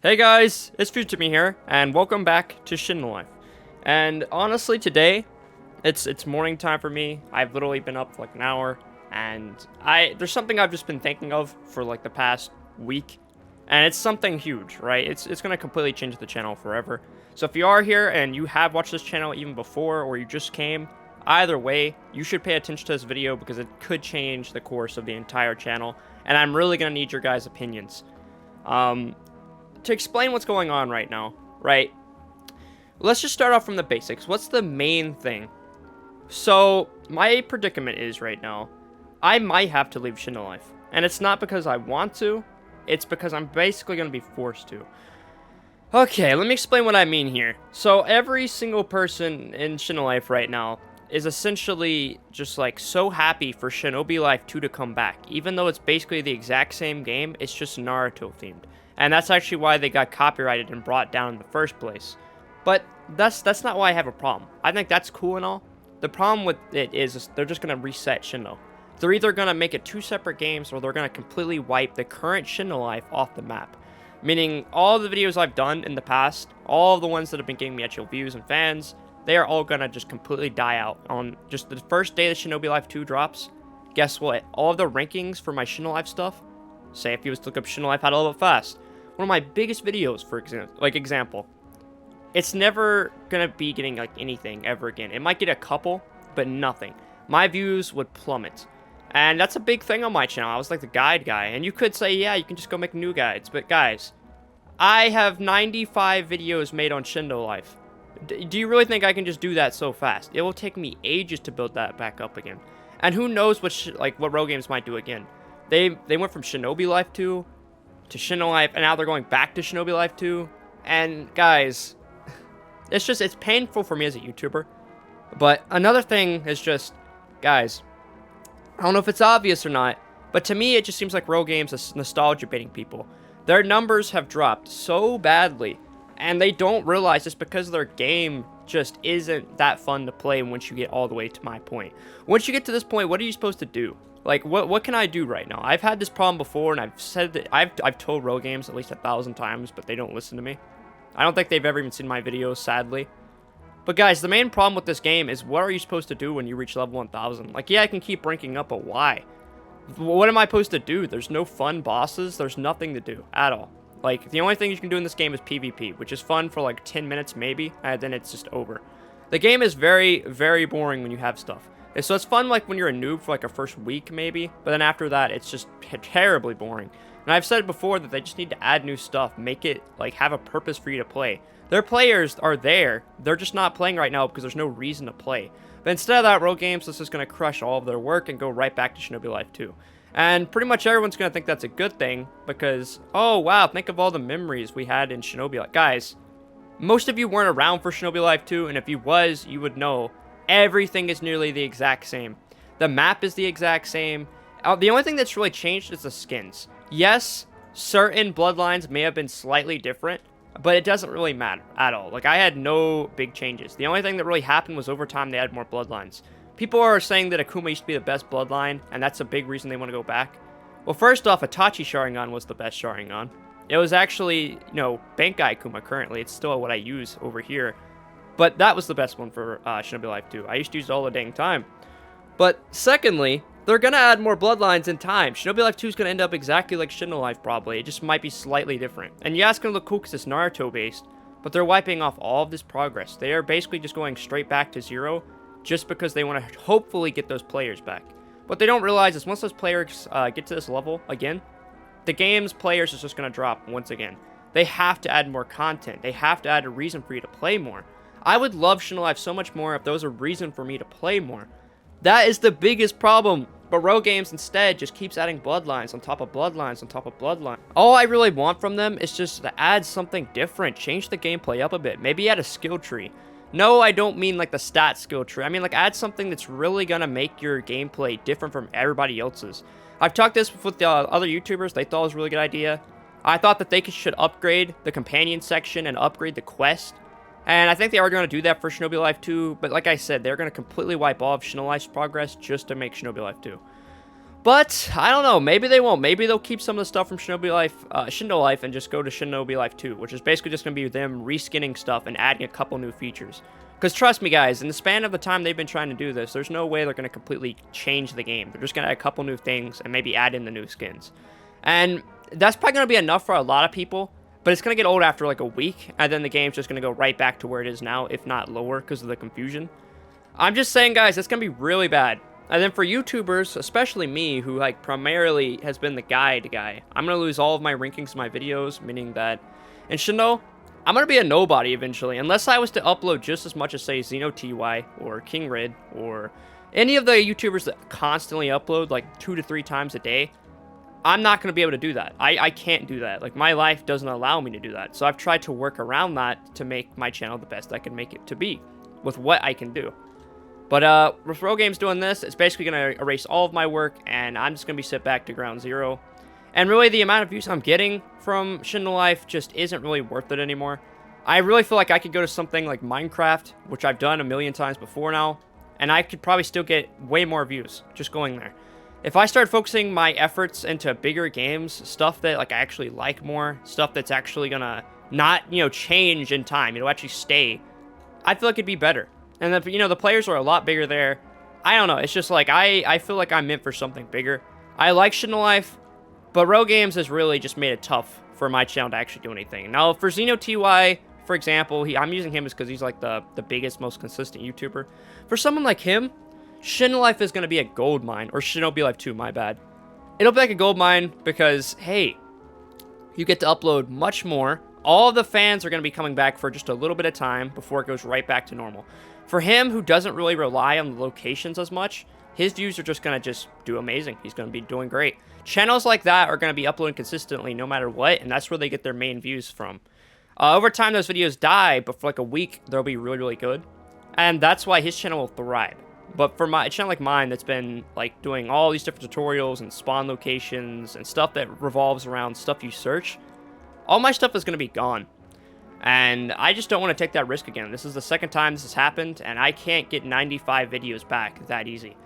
Hey guys, it's FuzionTimmy here, and welcome back to Shindo Life. And honestly, today, it's morning time for me. I've literally been up for like an hour, and there's something I've just been thinking of for like the past week, and it's something huge, right? It's gonna completely change the channel forever. So if you are here and you have watched this channel even before, or you just came, either way, you should pay attention to this video because it could change the course of the entire channel, and I'm really gonna need your guys' opinions. To explain what's going on right now, right? Let's just start off from the basics. What's the main thing? So, my predicament is right now, I might have to leave Shindo Life. And it's not because I want to, it's because I'm basically going to be forced to. Okay, let me explain what I mean here. So, every single person in Shindo Life right now is essentially just like so happy for Shinobi Life 2 to come back. Even though it's basically the exact same game, it's just Naruto themed. And that's actually why they got copyrighted and brought down in the first place. But that's not why I have a problem. I think that's cool and all. The problem with it is they're just going to reset Shindo. They're either going to make it two separate games or they're going to completely wipe the current Shindo Life off the map. Meaning all the videos I've done in the past, all of the ones that have been getting me actual views and fans, they are all going to just completely die out on just the first day that Shinobi Life 2 drops. Guess what? All of the rankings for my Shindo Life stuff, say if you was to look up Shindo Life How to Level Up Fast, one of my biggest videos, for example, it's never gonna be getting like anything ever again. It might get a couple, but nothing. My views would plummet, and that's a big thing on my channel. I was like the guide guy, and you could say, yeah, you can just go make new guides, but guys, I have 95 videos made on Shindo Life. Do you really think I can just do that so fast? It will take me ages to build that back up again, and who knows what rogue games might do again. They went from Shinobi Life 2 to Shindo Life, and now they're going back to Shinobi Life 2, and guys, it's painful for me as a YouTuber. But another thing is just, guys, I don't know if it's obvious or not, but to me it just seems like rogue games are nostalgia baiting people. Their numbers have dropped so badly, and they don't realize it's because their game just isn't that fun to play once you get all the way to my point. Once you get to this point, what are you supposed to do? Like, what can I do right now? I've had this problem before, and I've said that I've told rogue games at least 1,000 times, but they don't listen to me. I don't think they've ever even seen my videos, sadly. But guys, the main problem with this game is what are you supposed to do when you reach level 1,000? Like, yeah, I can keep ranking up, but why? What am I supposed to do? There's no fun bosses. There's nothing to do at all. Like, the only thing you can do in this game is PvP, which is fun for like 10 minutes maybe, and then it's just over. The game is very, very boring when you have stuff. So it's fun like when you're a noob for like a first week maybe, but then after that it's just terribly boring. And I've said before that they just need to add new stuff, make it like have a purpose for you to play. Their players are there, they're just not playing right now because there's no reason to play. But instead of that, rogue games, this is going to crush all of their work and go right back to Shinobi Life 2. And pretty much everyone's going to think that's a good thing because, oh wow, think of all the memories we had in Shinobi Life. Guys, most of you weren't around for Shinobi Life 2, and if you was, you would know everything is nearly the exact same. The map is the exact same. The only thing that's really changed is the skins. Yes, certain bloodlines may have been slightly different, but it doesn't really matter at all. Like, I had no big changes. The only thing that really happened was over time they had more bloodlines. People are saying that Akuma used to be the best bloodline, and that's a big reason they want to go back. Well, first off, Itachi Sharingan was the best Sharingan. It was actually, you know, Bankai Akuma currently. It's still what I use over here. But that was the best one for Shinobi Life 2. I used to use it all the dang time. But secondly, they're going to add more bloodlines in time. Shinobi Life 2 is going to end up exactly like Shindo Life probably. It just might be slightly different. And yeah, it's going to look cool because it's Naruto based. But they're wiping off all of this progress. They are basically just going straight back to zero just because they want to hopefully get those players back. What they don't realize is once those players get to this level again, the game's players is just going to drop once again. They have to add more content. They have to add a reason for you to play more. I would love Shindo Life so much more if there was a reason for me to play more. That is the biggest problem. But rogue games instead just keeps adding bloodlines on top of bloodlines on top of bloodlines. All I really want from them is just to add something different. Change the gameplay up a bit. Maybe add a skill tree. No, I don't mean like the stat skill tree. I mean like add something that's really going to make your gameplay different from everybody else's. I've talked this with other YouTubers. They thought it was a really good idea. I thought that they should upgrade the companion section and upgrade the quest. And I think they are going to do that for Shinobi Life 2, but like I said, they're going to completely wipe off Shindo Life's progress just to make Shinobi Life 2. But I don't know. Maybe they won't. Maybe they'll keep some of the stuff from Shindo Life, and just go to Shinobi Life 2, which is basically just gonna be them reskinning stuff and adding a couple new features. Because trust me, guys, in the span of the time they've been trying to do this, there's no way they're gonna completely change the game. They're just gonna add a couple new things and maybe add in the new skins. And that's probably gonna be enough for a lot of people. But it's gonna get old after like a week, and then the game's just gonna go right back to where it is now, if not lower, because of the confusion. I'm just saying, guys, it's gonna be really bad. And then for YouTubers, especially me, who like primarily has been the guide guy, I'm gonna lose all of my rankings in my videos, meaning that in Shindo, I'm gonna be a nobody eventually, unless I was to upload just as much as say XenoTY or KingRid or any of the YouTubers that constantly upload like 2 to 3 times a day. I'm not going to be able to do that. I can't do that. Like, my life doesn't allow me to do that. So I've tried to work around that to make my channel the best I can make it to be with what I can do. But with Rogames doing this, it's basically going to erase all of my work, and I'm just going to be set back to ground zero. And really, the amount of views I'm getting from Shindo Life just isn't really worth it anymore. I really feel like I could go to something like Minecraft, which I've done a million times before now, and I could probably still get way more views just going there. If I start focusing my efforts into bigger games, stuff that like I actually like more, stuff that's actually gonna not, change in time, it'll actually stay, I feel like it'd be better. And then, the players are a lot bigger there. I don't know, it's just like, I feel like I'm meant for something bigger. I like Shindo Life, but Rogames has really just made it tough for my channel to actually do anything. Now, for XenoTY, for example, I'm using him because he's like the biggest, most consistent YouTuber. For someone like him, Shindo Life is going to be a gold mine, or Shinobi Life 2, my bad. It'll be like a gold mine because, hey, you get to upload much more. All of the fans are going to be coming back for just a little bit of time before it goes right back to normal. For him, who doesn't really rely on the locations as much, his views are just going to just do amazing. He's going to be doing great. Channels like that are going to be uploading consistently no matter what, and that's where they get their main views from. Over time, those videos die, but for like a week, they'll be really, really good. And that's why his channel will thrive. But for a channel like mine that's been like doing all these different tutorials and spawn locations and stuff that revolves around stuff you search, all my stuff is going to be gone. And I just don't want to take that risk again. This is the second time this has happened, and I can't get 95 videos back that easy.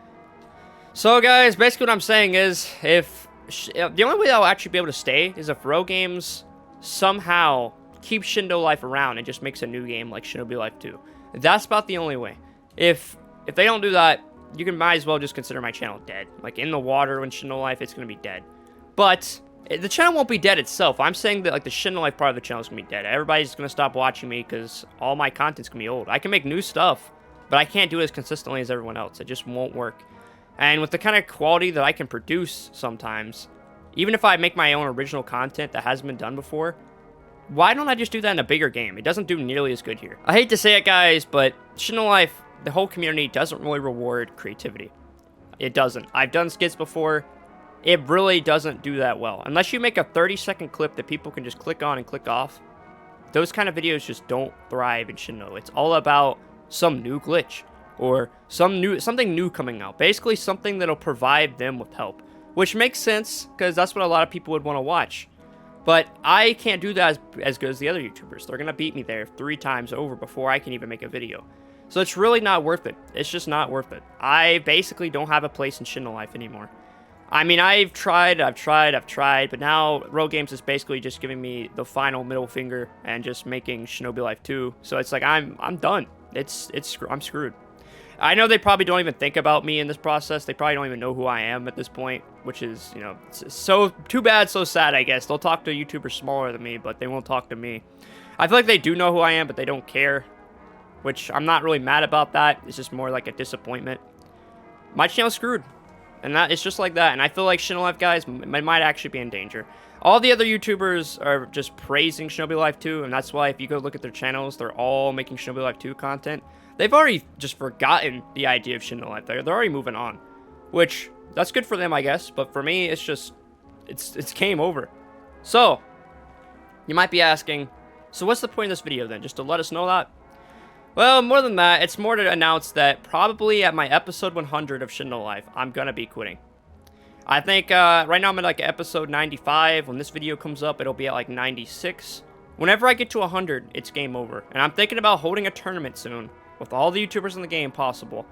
So guys, basically what I'm saying is, if the only way I'll actually be able to stay is if Rogames somehow keeps Shindo Life around and just makes a new game like Shinobi Life 2. That's about the only way. If they don't do that, you might as well just consider my channel dead. Like, in the water in Shindo Life, it's going to be dead. But the channel won't be dead itself. I'm saying that, like, the Shindo Life part of the channel is going to be dead. Everybody's going to stop watching me because all my content's going to be old. I can make new stuff, but I can't do it as consistently as everyone else. It just won't work. And with the kind of quality that I can produce sometimes, even if I make my own original content that hasn't been done before, why don't I just do that in a bigger game? It doesn't do nearly as good here. I hate to say it, guys, but Shindo Life, the whole community doesn't really reward creativity. It doesn't. I've done skits before. It really doesn't do that well. Unless you make a 30-second clip that people can just click on and click off, those kind of videos just don't thrive in Shindo. It's all about some new glitch or something new coming out. Basically, something that'll provide them with help, which makes sense because that's what a lot of people would want to watch. But I can't do that as good as the other YouTubers. They're going to beat me there 3 times over before I can even make a video. So it's really not worth it. It's just not worth it. I basically don't have a place in Shindo Life anymore. I mean, I've tried, but now Rogames is basically just giving me the final middle finger and just making Shinobi Life 2. So it's like, I'm done. I'm screwed. I know they probably don't even think about me in this process. They probably don't even know who I am at this point, which is, so too bad, so sad, I guess. They'll talk to YouTubers smaller than me, but they won't talk to me. I feel like they do know who I am, but they don't care, which I'm not really mad about that. It's just more like a disappointment. My channel's screwed, and it's just like that. And I feel like Shindo Life guys might actually be in danger. All the other YouTubers are just praising Shinobi Life 2, and that's why if you go look at their channels, they're all making Shinobi Life 2 content. They've already just forgotten the idea of Shindo Life. They're already moving on, which that's good for them, I guess. But for me, it's just, it's game over. So you might be asking, so what's the point of this video then? Just to let us know that? Well, more than that, it's more to announce that probably at my episode 100 of Shindo Life, I'm gonna be quitting. I think right now I'm at like episode 95. When this video comes up, it'll be at like 96. Whenever I get to 100, it's game over. And I'm thinking about holding a tournament soon with all the YouTubers in the game possible.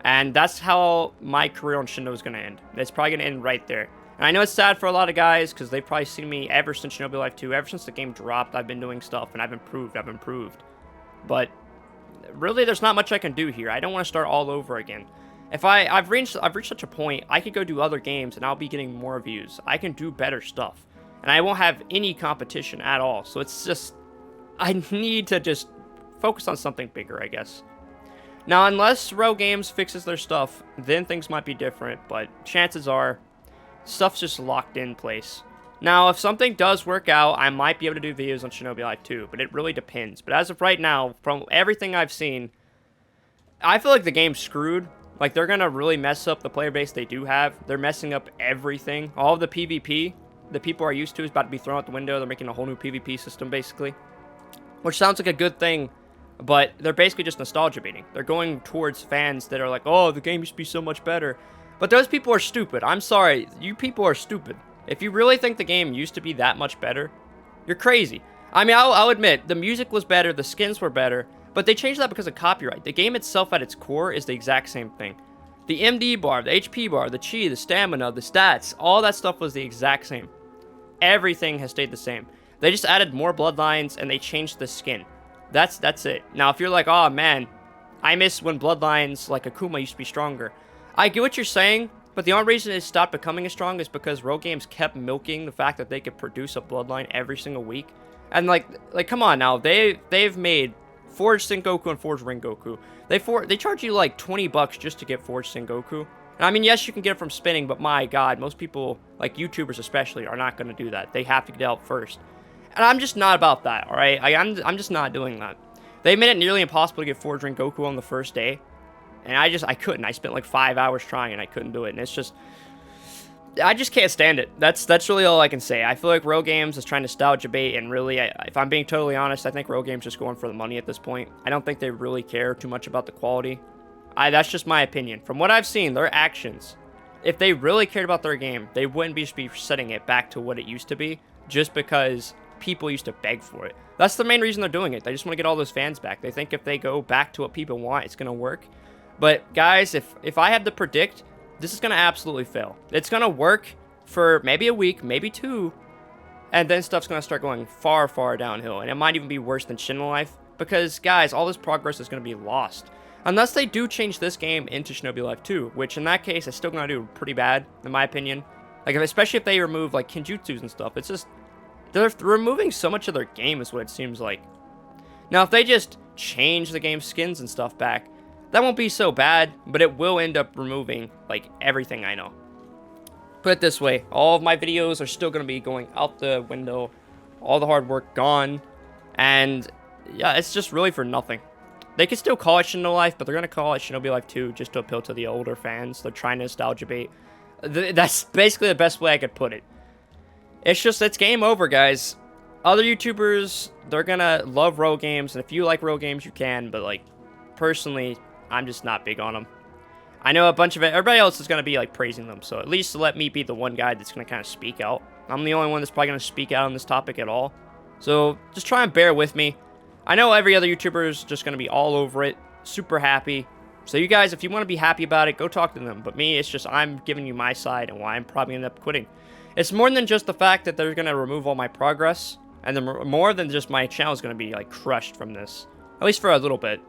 And that's how my career on Shindo is going to end. It's probably going to end right there. And I know it's sad for a lot of guys because they've probably seen me ever since Shinobi Life 2. Ever since the game dropped, I've been doing stuff and I've improved. But really, there's not much I can do here. I don't want to start all over again. If I've reached such a point, I could go do other games and I'll be getting more views. I can do better stuff. And I won't have any competition at all. So it's just, I need to just focus on something bigger, I guess. Now, unless Row Games fixes their stuff, then things might be different. But chances are, stuff's just locked in place. Now, if something does work out, I might be able to do videos on Shinobi Life 2. But it really depends. But as of right now, from everything I've seen, I feel like the game's screwed. Like, they're going to really mess up the player base they do have. They're messing up everything. All of the PvP that people are used to is about to be thrown out the window. They're making a whole new PvP system, basically. Which sounds like a good thing, but they're basically just nostalgia baiting. They're going towards fans that are like, oh, the game used to be so much better. But those people are stupid. I'm sorry. You people are stupid. If you really think the game used to be that much better, you're crazy. I mean, I'll admit, the music was better, the skins were better, but they changed that because of copyright. The game itself at its core is the exact same thing. The MD bar, the HP bar, the chi, the stamina, the stats, all that stuff was the exact same. Everything has stayed the same. They just added more bloodlines and they changed the skin. That's it. Now, if you're like, oh man, I miss when bloodlines like Akuma used to be stronger. I get what you're saying, but the only reason it stopped becoming as strong is because Row Games kept milking the fact that they could produce a bloodline every single week. And like come on now, they've made Forged Sengoku and Forged Rengoku. They charge you like $20 just to get Forged Sengoku. And I mean, yes, you can get it from spinning, but my god, most people, like YouTubers especially, are not going to do that. They have to get it out first. And I'm just not about that, alright? I'm just not doing that. They made it nearly impossible to get Forged Rengoku on the first day. And I couldn't. I spent like 5 hours trying and I couldn't do it. And it's just, I just can't stand it. That's really all I can say. I feel like Row Games is trying to nostalgia bait, and really, if I'm being totally honest, I think Row Games is just going for the money at this point. I don't think they really care too much about the quality. That's just my opinion. From what I've seen, their actions, if they really cared about their game, they wouldn't be setting it back to what it used to be just because people used to beg for it. That's the main reason they're doing it. They just want to get all those fans back. They think if they go back to what people want, it's going to work. But guys, if I had to predict, this is going to absolutely fail. It's going to work for maybe a week, maybe two, and then stuff's going to start going far, far downhill. And it might even be worse than Shindo Life because, guys, all this progress is going to be lost. Unless they do change this game into Shinobi Life 2, which in that case is still going to do pretty bad, in my opinion. Like, especially if they remove, like, Kenjutsus and stuff. It's just, they're removing so much of their game is what it seems like. Now, if they just change the game's skins and stuff back, that won't be so bad, but it will end up removing, like, everything I know. Put it this way, all of my videos are still going to be going out the window, all the hard work gone, and, yeah, it's just really for nothing. They could still call it Shindo Life, but they're going to call it Shinobi Life 2 just to appeal to the older fans. They're trying to nostalgia bait. That's basically the best way I could put it. It's just, it's game over, guys. Other YouTubers, they're going to love Row Games, and if you like Row Games, you can, but, like, personally, I'm just not big on them. I know a bunch of it, everybody else is going to be, like, praising them, so at least let me be the one guy that's going to kind of speak out. I'm the only one that's probably going to speak out on this topic at all. So, just try and bear with me. I know every other YouTuber is just going to be all over it, super happy. So you guys, if you want to be happy about it, go talk to them. But me, it's just I'm giving you my side and why I'm probably going to end up quitting. It's more than just the fact that they're going to remove all my progress. And then more than just my channel is going to be like crushed from this. At least for a little bit.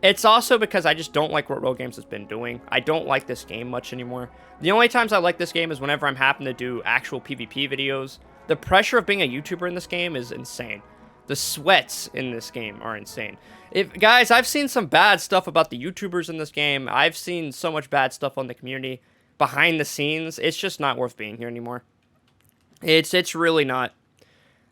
It's also because I just don't like what Row Games has been doing. I don't like this game much anymore. The only times I like this game is whenever I'm having to do actual PvP videos. The pressure of being a YouTuber in this game is insane. The sweats in this game are insane. Guys, I've seen some bad stuff about the YouTubers in this game. I've seen so much bad stuff on the community. Behind the scenes, it's just not worth being here anymore. It's really not.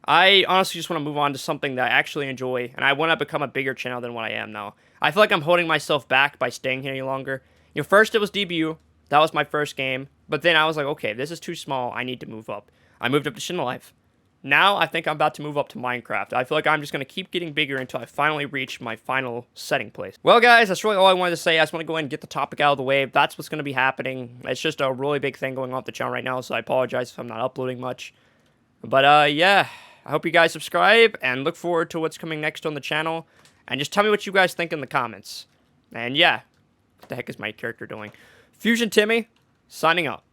I honestly just want to move on to something that I actually enjoy, and I want to become a bigger channel than what I am now. I feel like I'm holding myself back by staying here any longer. You know, first it was debut. That was my first game. But then I was like, okay, this is too small. I need to move up. I moved up to Shindo Life. Now, I think I'm about to move up to Minecraft. I feel like I'm just going to keep getting bigger until I finally reach my final setting place. Well, guys, that's really all I wanted to say. I just want to go ahead and get the topic out of the way. That's what's going to be happening. It's just a really big thing going on with the channel right now, so I apologize if I'm not uploading much. But, yeah, I hope you guys subscribe and look forward to what's coming next on the channel. And just tell me what you guys think in the comments. And, yeah, What the heck is my character doing? FuzionTimmy, signing up.